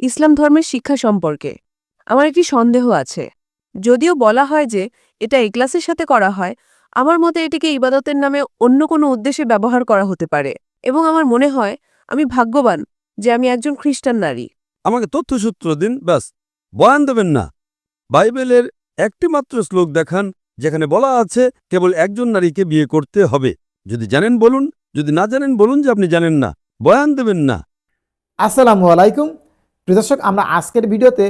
ইসলাম ধর্মের শিক্ষা সম্পর্কে আমার একটি সন্দেহ আছে। যদিও বলা হয় যে এটা ইখলাসের সাথে করা হয়, আমার মতে এটিকে ইবাদতের নামে অন্য কোনো উদ্দেশ্যে ব্যবহার করা হতে পারে। এবং আমার মনে হয় আমি ভাগ্যবান যে আমি একজন খ্রিস্টান নারী। আমাকে তথ্যসূত্র দিন, ব্যাস। বয়ান দেবেন না। বাইবেলের একটি মাত্র শ্লোক দেখান যেখানে বলা আছে কেবল একজন নারীকে বিয়ে করতে হবে। যদি জানেন বলুন, যদি না জানেন বলুন যে আপনি জানেন না। বয়ান দেবেন না। আসসালামু আলাইকুম প্রিয় দর্শক, আমরা আজকের ভিডিওতে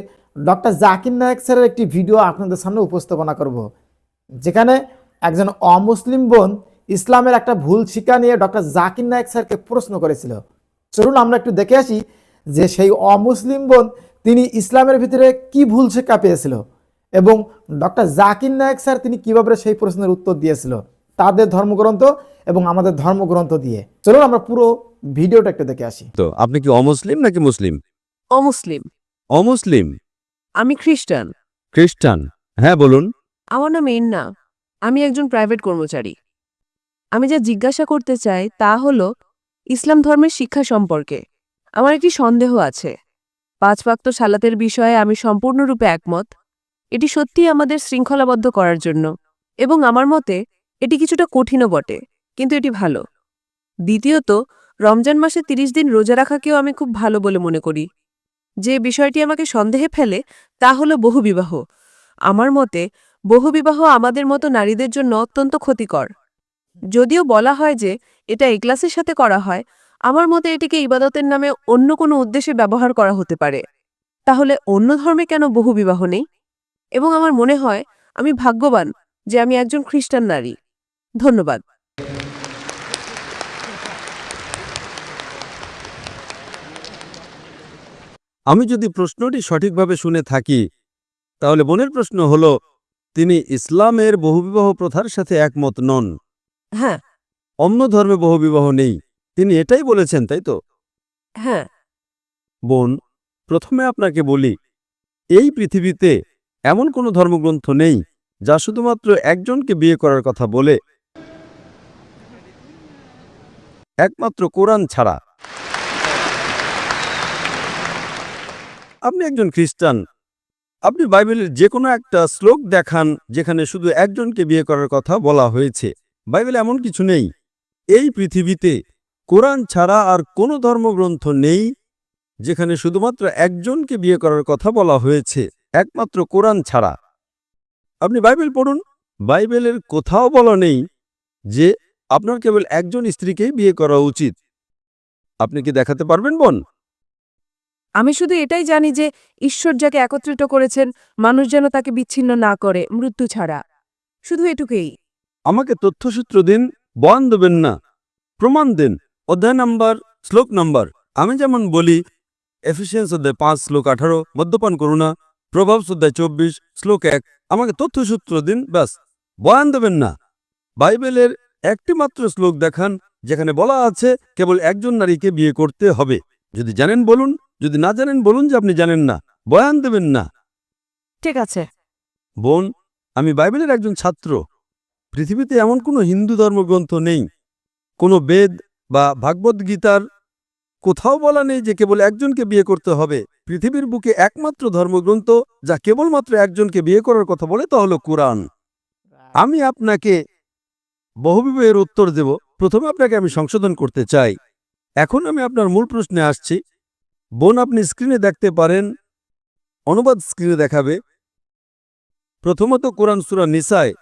ডক্টর জাকির নায়েক স্যারের একটি ভিডিও আপনাদের সামনে উপস্থাপনা করব, যেখানে একজন অমুসলিম বোন ইসলামের একটা ভুল শিক্ষা নিয়ে ডক্টর জাকির নায়েক স্যারকে প্রশ্ন করেছিল। চলুন আমরা একটু দেখে আসি যে সেই অমুসলিম বোন তিনি ইসলামের ভিতরে কি ভুল শিক্ষা পেয়েছিল এবং ডক্টর জাকির নায়েক স্যার তিনি কিভাবে সেই প্রশ্নের উত্তর দিয়েছিল তাদের ধর্মগ্রন্থ এবং আমাদের ধর্মগ্রন্থ দিয়ে। চলুন আমরা পুরো ভিডিওটা একটু দেখে আসি। তো আপনি কি অমুসলিম নাকি মুসলিম? অমুসলিম। অমুসলিম। আমি খ্রিস্টান। খ্রিস্টান। হ্যাঁ, বলুন। আমার নাম এন্না। আমি একজন প্রাইভেট কর্মচারী। আমি যা জিজ্ঞাসা করতে চাই তা হল ইসলাম ধর্মের শিক্ষা সম্পর্কে আমার একটি সন্দেহ আছে। 5 ওয়াক্ত সালাতের বিষয়ে আমি সম্পূর্ণরূপে একমত। এটি সত্যিই আমাদের শৃঙ্খলাবদ্ধ করার জন্য, এবং আমার মতে এটি কিছুটা কঠিনও বটে, কিন্তু এটি ভালো। দ্বিতীয়ত, রমজান মাসে 30 দিন রোজা রাখাকেও আমি খুব ভালো বলে মনে করি। যে বিষয়টি আমাকে সন্দেহে ফেলে তা হল বহুবিবাহ। আমার মতে বহুবিবাহ আমাদের মতো নারীদের জন্য অত্যন্ত ক্ষতিকর। যদিও বলা হয় যে এটা ইখলাসের সাথে করা হয়, আমার মতে এটিকে ইবাদতের নামে অন্য কোনো উদ্দেশ্যে ব্যবহার করা হতে পারে। তাহলে অন্য ধর্মে কেন বহুবিবাহ নেই? এবং আমার মনে হয় আমি ভাগ্যবান যে আমি একজন খ্রিস্টান নারী। ধন্যবাদ। আমি যদি প্রশ্নটি সঠিকভাবে শুনে থাকি, তাহলে বোনের প্রশ্ন হলো তিনি ইসলামের বহুবিবাহ প্রথার সাথে একমত নন। হ্যাঁ। অন্য ধর্মে বহুবিবাহ নেই, তিনি এটাই বলেছেন, তাই তো? হ্যাঁ। বোন, প্রথমে আপনাকে বলি, এই পৃথিবীতে এমন কোনো ধর্মগ্রন্থ নেই যা শুধুমাত্র একজনকে বিয়ে করার কথা বলে, একমাত্র কোরআন ছাড়া। আপনি একজন খ্রিস্টান, আপনি বাইবেলের যে কোনো একটা শ্লোক দেখান যেখানে শুধু একজনকে বিয়ে করার কথা বলা হয়েছে। বাইবেলে এমন কিছু নেই। এই পৃথিবীতে কোরআন ছাড়া আর কোনো ধর্মগ্রন্থ নেই যেখানে শুধুমাত্র একজনকে বিয়ে করার কথা বলা হয়েছে, একমাত্র কোরআন ছাড়া। আপনি বাইবেল পড়ুন, বাইবেলের কোথাও বলা নেই যে আপনার কেবল একজন স্ত্রীকেই বিয়ে করা উচিত। আপনি কি দেখাতে পারবেন, বোন? আমি শুধু এটাই জানি যে ঈশ্বর যাকে একত্রিত করেছেন মানুষ যেন তাকে বিচ্ছিন্ন না করে মৃত্যু ছাড়া। শুধু এটুকুই। আমাকে তথ্যসূত্র দিন, বয়ান দেবেন না। প্রমাণ দিন, অধ্যায় নাম্বার, শ্লোক নাম্বার। আমি যেমন বলি, এফিসিয়েন্স অধ্যায় 5 শ্লোক 18 মদ্যপান করো না, প্রভাবস অধ্যায় 24 শ্লোক 1। আমাকে তথ্যসূত্র দিন, ব্যাস। বয়ান দেবেন না। বাইবেলের একটি মাত্র শ্লোক দেখান যেখানে বলা আছে কেবল একজন নারীকে বিয়ে করতে হবে। যদি জানেন বলুন, যদি না জানেন বলুন যে আপনি জানেন না। বয়ান দেবেন না। ঠিক আছে। বোন, আমি বাইবেলের একজন ছাত্র। পৃথিবীতে এমন কোনো হিন্দু ধর্মগ্রন্থ নেই, কোনো বেদ বা ভাগবত গীতার কোথাও বলা নেই যে কেবল একজনকে বিয়ে করতে হবে। পৃথিবীর বুকে একমাত্র ধর্মগ্রন্থ যা কেবলমাত্র একজনকে বিয়ে করার কথা বলে তা হলো কোরআন। আমি আপনাকে বহুবিবাহের উত্তর দেব। প্রথমে আপনাকে আমি সংশোধন করতে চাই। এখন আমি আপনার মূল প্রশ্নে আসছি। বোন, আপনি স্ক্রিনে দেখতে পারেন, অনুবাদ স্ক্রিনে দেখাবে। প্রথমত কোরআন সূরা নিসায়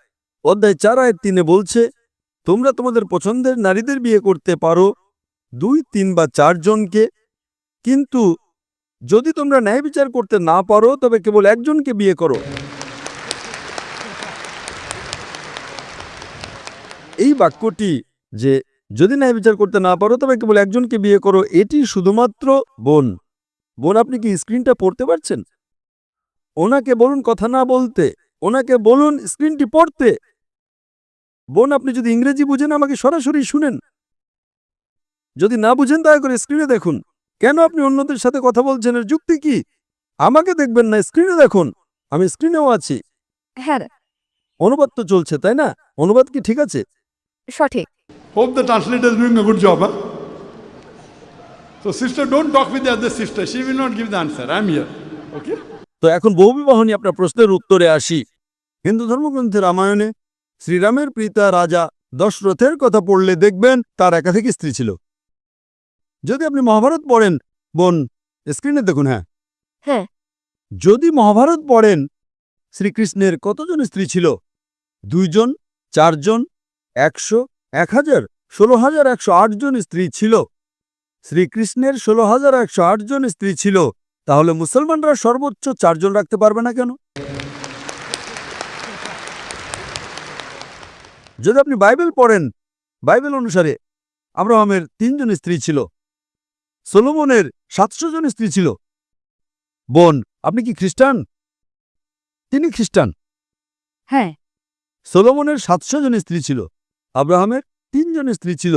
অধ্যায় 4 আয়াত 3 বলছে, তোমরা তোমাদের পছন্দের নারীদের বিয়ে করতে পারো 2, 3 বা 4 জনকে, কিন্তু যদি তোমরা ন্যায় বিচার করতে না পারো তবে কেবল একজনকে বিয়ে করো। এই বাক্যটি যে যদি ন্যায় বিচার করতে না পারো তবে কেবল একজনকে বিয়ে করো, এটি শুধুমাত্র বোন। বোন, আপনি কি স্ক্রিনটা পড়তে পারছেন? ওনাকে বলুন কথা না বলতে, ওনাকে বলুন স্ক্রিনটি পড়তে। বোন, আপনি যদি ইংরেজি বুঝেন আমাকে সরাসরি শুনেন, যদি না বুঝেন দয়া করে স্ক্রিনে দেখুন। কেন আপনি অন্যদের সাথে কথা বলছেন, এর যুক্তি কি? আমাকে দেখবেন না, স্ক্রিনে দেখুন। আমি স্ক্রিনেও আছি। হ্যাঁ, অনুবাদ তো চলছে, তাই না? অনুবাদ কি ঠিক আছে? সঠিক। Hope the translator is doing a good job. Huh? So sister, don't talk with the other sister. She will not give the answer. I'm here. Okay? তো এখন বহুবিবাহ নিয়ে আপনার প্রশ্নের উত্তরে আসি। হিন্দু ধর্মগ্রন্থে রামায়ণে শ্রীরামের পিতা রাজা দশরথের কথা পড়লে দেখবেন তার একাধিক স্ত্রী ছিল। যদি আপনি মহাভারত পড়েন, বোন স্ক্রিনে দেখুন, হ্যাঁ হ্যাঁ। যদি মহাভারত পড়েন, শ্রীকৃষ্ণের কতজন স্ত্রী ছিল? 2 জন, 4 জন, 100, 1000, 16,108 জন স্ত্রী ছিল। শ্রীকৃষ্ণের 16,108 জন স্ত্রী ছিল, তাহলে মুসলমানরা সর্বোচ্চ 4 জন রাখতে পারবে না কেন? যদি আপনি বাইবেল পড়েন, বাইবেল অনুসারে আব্রাহামের 3 জন স্ত্রী ছিল, সলোমনের 700 জন স্ত্রী ছিল। বোন, আপনি কি খ্রিস্টান? তিনি খ্রিস্টান। হ্যাঁ। সলোমনের 700 জন স্ত্রী ছিল, আব্রাহামের 3 জন স্ত্রী ছিল।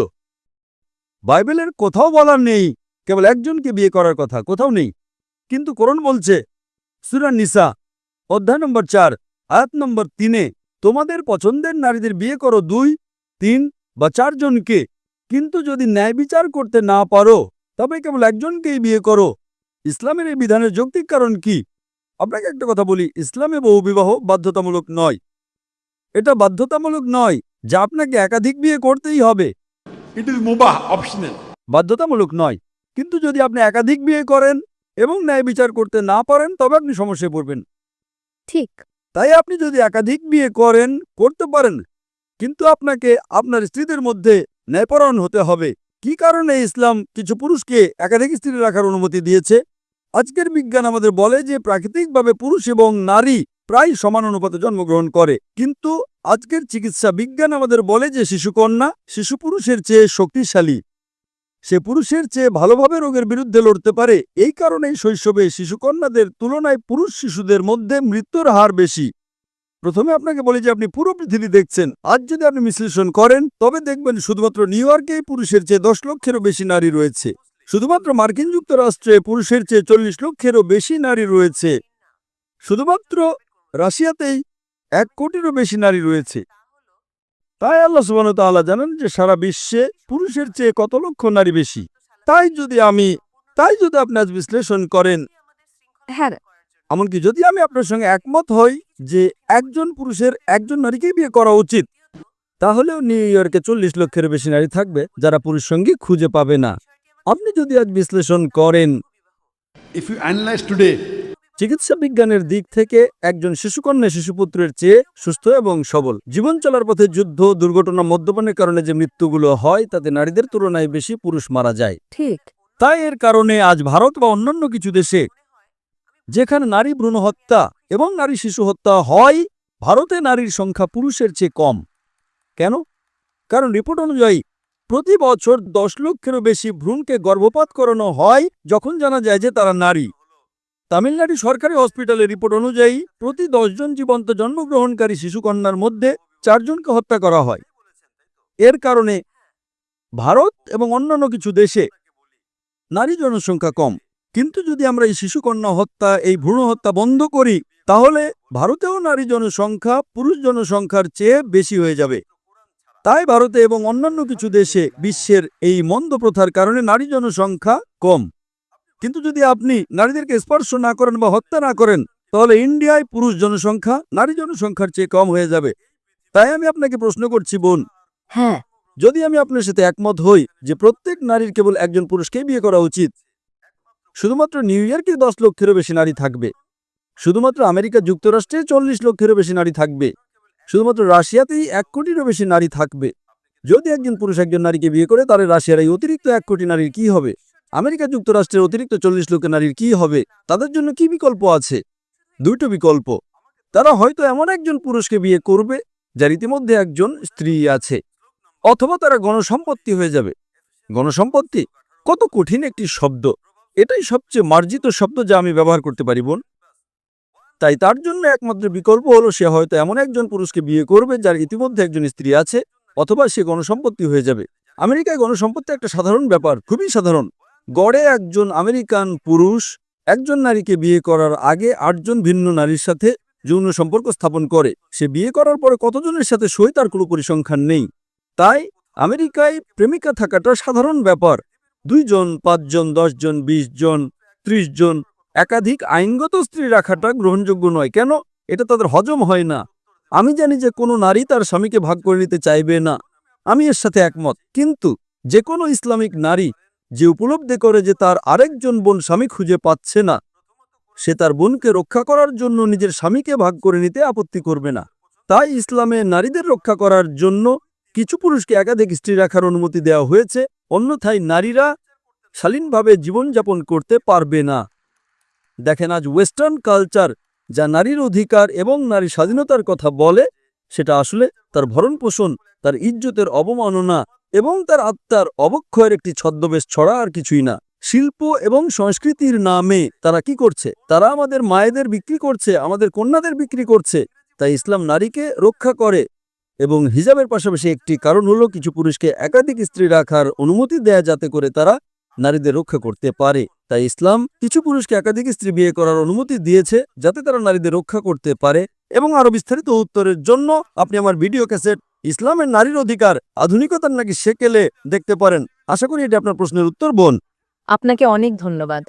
বাইবেলের কোথাও বলার নেই কেবল একজনকে বিয়ে করার কথা, কোথাও নেই। কিন্তু কোরআন বলছে সূরা নিসা অধ্যায় নম্বর 4 আয়াত নম্বর 3-এ, তোমাদের পছন্দের নারীদের বিয়ে করো 2, 3 বা 4 জনকে, কিন্তু যদি ন্যায় বিচার করতে না পারো তবে কেবল একজনকেই বিয়ে করো। ইসলামের এই বিধানের যৌক্তিক কারণ কি? আপনাকে একটা কথা বলি, ইসলামে বহুবিবাহ বাধ্যতামূলক নয়। এটা বাধ্যতামূলক নয় যা আপনাকে একাধিক বিয়ে করতেই হবে, It is mubah, optional. বাধ্যতামূলক নয়। কিন্তু যদি আপনি একাধিক বিয়ে করেন এবং ন্যায় বিচার করতে না পারেন তবে আপনি সমস্যায় পড়বেন। ঠিক। তাই আপনি যদি একাধিক বিয়ে করেন, করতে পারেন, কিন্তু আপনাকে আপনার স্ত্রীদের মধ্যে ন্যায়পরায়ণ হতে হবে। কি কারণে ইসলাম কিছু পুরুষকে একাধিক স্ত্রী রাখার অনুমতি দিয়েছে? আজকের বিজ্ঞান আমাদের বলে যে প্রাকৃতিকভাবে পুরুষ এবং নারী প্রায় সমান অনুপাতে জন্মগ্রহণ করে, কিন্তু আজকের চিকিৎসা বিজ্ঞান আমাদের বলে যে শিশুকন্যা শিশু পুরুষের চেয়ে শক্তিশালী, সে পুরুষের চেয়ে ভালোভাবে রোগের বিরুদ্ধে লড়তে পারে। এই কারণেই শৈশবে শিশুকন্যাদের তুলনায় পুরুষ শিশুদের মধ্যে মৃত্যুর হার বেশি। প্রথমে আপনাকে বলি যে আপনি পুরো পৃথিবী দেখছেন, আজ যদি আপনি বিশ্লেষণ করেন তবে দেখবেন শুধুমাত্র নিউ ইয়র্কেই পুরুষের চেয়ে 10 লক্ষেরও বেশি নারী রয়েছে। শুধুমাত্র মার্কিন যুক্তরাষ্ট্রে পুরুষের চেয়ে 40 লক্ষেরও বেশি নারী রয়েছে। শুধুমাত্র রাশিয়াতেই 1 কোটিরও বেশি নারী রয়েছে। তাই আল্লাহ সুবহানাহু ওয়া তাআলা জানেন যে সারা বিশ্বে পুরুষের চেয়ে কত লক্ষ নারী বেশি। তাই যদি আপনি আজ বিশ্লেষণ করেন, হ্যাঁ। এমনকি যদি আমি আপনার সঙ্গে একমত হই যে একজন পুরুষের একজন নারীকেই বিয়ে করা উচিত, তাহলেও নিউ ইয়র্কে 40 লক্ষের বেশি নারী থাকবে যারা পুরুষ সঙ্গী খুঁজে পাবে না। আপনি যদি আজ বিশ্লেষণ করেন, If you analyze today, চিকিৎসা বিজ্ঞানের দিক থেকে একজন শিশুকন্যা শিশুপুত্রের চেয়ে সুস্থ এবং সবল। জীবন চলার পথে যুদ্ধ, দুর্ঘটনা, মদ্যপানের কারণে যে মৃত্যুগুলো হয় তাতে নারীদের তুলনায় বেশি পুরুষ মারা যায়। ঠিক। তাই এর কারণে আজ ভারত বা অন্যান্য কিছু দেশে যেখানে নারী ভ্রূণ হত্যা এবং নারী শিশু হত্যা হয়, ভারতে নারীর সংখ্যা পুরুষের চেয়ে কম। কেন? কারণ রিপোর্ট অনুযায়ী প্রতি বছর 10 লক্ষেরও বেশি ভ্রূণকে গর্ভপাত করানো হয় যখন জানা যায় যে তারা নারী। তামিলনাড়ু সরকারি হসপিটালের রিপোর্ট অনুযায়ী প্রতি 10 জন জীবন্ত জন্মগ্রহণকারী শিশুকন্যার মধ্যে 4 জনকে হত্যা করা হয়। এর কারণে ভারত এবং অন্যান্য কিছু দেশে নারী জনসংখ্যা কম। কিন্তু যদি আমরা এই শিশুকন্যা হত্যা, এই ভ্রূণ হত্যা বন্ধ করি, তাহলে ভারতেও নারী জনসংখ্যা পুরুষ জনসংখ্যার চেয়ে বেশি হয়ে যাবে। তাই ভারতে এবং অন্যান্য কিছু দেশে বিশ্বের এই মন্দ প্রথার কারণে নারী জনসংখ্যা কম। কিন্তু যদি আপনি নারীদেরকে স্পর্শ না করেন বা হত্যা না করেন, তাহলে ইন্ডিয়ায় পুরুষ জনসংখ্যা নারী জনসংখ্যার চেয়ে কম হয়ে যাবে। তাই আমি আপনাকে প্রশ্ন করছি বোন, হ্যাঁ। যদি আমি আপনার সাথে একমত হই যে প্রত্যেক নারীর কেবল একজন পুরুষকেই বিয়ে করা উচিত, শুধুমাত্র নিউ ইয়র্কে 10 লক্ষেরও বেশি নারী থাকবে, শুধুমাত্র আমেরিকা যুক্তরাষ্ট্রে 40 লক্ষেরও বেশি নারী থাকবে, শুধুমাত্র রাশিয়াতেই 1 কোটিরও বেশি নারী থাকবে। যদি একজন পুরুষ একজন নারীকে বিয়ে করে, তাহলে রাশিয়ার এই অতিরিক্ত 1 কোটি নারীর কি হবে? আমেরিকা যুক্তরাষ্ট্রের অতিরিক্ত 40 লক্ষ নারীর কি হবে? তাদের জন্য কি বিকল্প আছে? 2টো বিকল্প। তারা হয়তো এমন একজন পুরুষকে বিয়ে করবে যার ইতিমধ্যে একজন স্ত্রী আছে, অথবা তারা গণসম্পত্তি হয়ে যাবে। গণসম্পত্তি কত কঠিন একটি শব্দ, এটাই সবচেয়ে মার্জিত শব্দ যা আমি ব্যবহার করতে পারি বোন। তাই তার জন্য একমাত্র বিকল্প হলো সে হয়তো এমন একজন পুরুষকে বিয়ে করবে যার ইতিমধ্যে একজন স্ত্রী আছে, অথবা সে গণসম্পত্তি হয়ে যাবে। আমেরিকায় গণসম্পত্তি একটা সাধারণ ব্যাপার, খুবই সাধারণ। গড়ে একজন আমেরিকান পুরুষ একজন নারীকে বিয়ে করার আগে 8 জন ভিন্ন নারীর সাথে যৌন সম্পর্ক স্থাপন করে। সে বিয়ে করার পরে কতজনের সাথে সই তার কোনো পরিসংখ্যান নেই। তাই আমেরিকায় প্রেমিকা থাকাটা সাধারণ ব্যাপার। 2 জন, 5 জন, 10 জন, 20 জন, 30 জন একাধিক আইনগত স্ত্রী রাখাটা গ্রহণযোগ্য নয়। কেন? এটা তাদের হজম হয় না। আমি জানি যে কোনো নারী তার স্বামীকে ভাগ করে নিতে চাইবে না, আমি এর সাথে একমত। কিন্তু যে কোনো ইসলামিক নারী যে উপলব্ধি করে যে তার আরেকজন বোন স্বামী খুঁজে পাচ্ছে না, সে তার বোনকে রক্ষা করার জন্য নিজের স্বামীকে ভাগ করে নিতে আপত্তি করবে না। তাই ইসলামে নারীদের রক্ষা করার জন্য কিছু পুরুষকে একাধিক স্ত্রী রাখার অনুমতি দেওয়া হয়েছে, অন্যথায় নারীরা শালীনভাবে জীবনযাপন করতে পারবে না। দেখেন, আজ ওয়েস্টার্ন কালচার যা নারীর অধিকার এবং নারী স্বাধীনতার কথা বলে, সেটা আসলে তার ভরণপোষণ, তার ইজ্জতের অবমাননা এবং তার আত্মার অবক্ষয়ের একটি ছদ্মবেশ ছড়া আর কিছুই না। শিল্প এবং সংস্কৃতির নামে তারা কি করছে? তারা আমাদের মায়েদের বিক্রি করছে, আমাদের কন্যাদের বিক্রি করছে। তাই ইসলাম নারীকে রক্ষা করে এবং হিজাবের পাশাপাশি একটি কারণ হলো কিছু পুরুষকে একাধিক স্ত্রী রাখার অনুমতি দেয়া, যাতে করে তারা নারীদের রক্ষা করতে পারে। তাই ইসলাম কিছু পুরুষকে একাধিক স্ত্রী বিয়ে করার অনুমতি দিয়েছে, যাতে তারা নারীদের রক্ষা করতে পারে। এবং আরো বিস্তারিত উত্তরের জন্য আপনি আমার ভিডিও ক্যাসেট ইসলামের নারীর অধিকার আধুনিকতার নাকি সেকেলে দেখতে পারেন। আশা করি এটি আপনার প্রশ্নের উত্তর, বোন। আপনাকে অনেক ধন্যবাদ।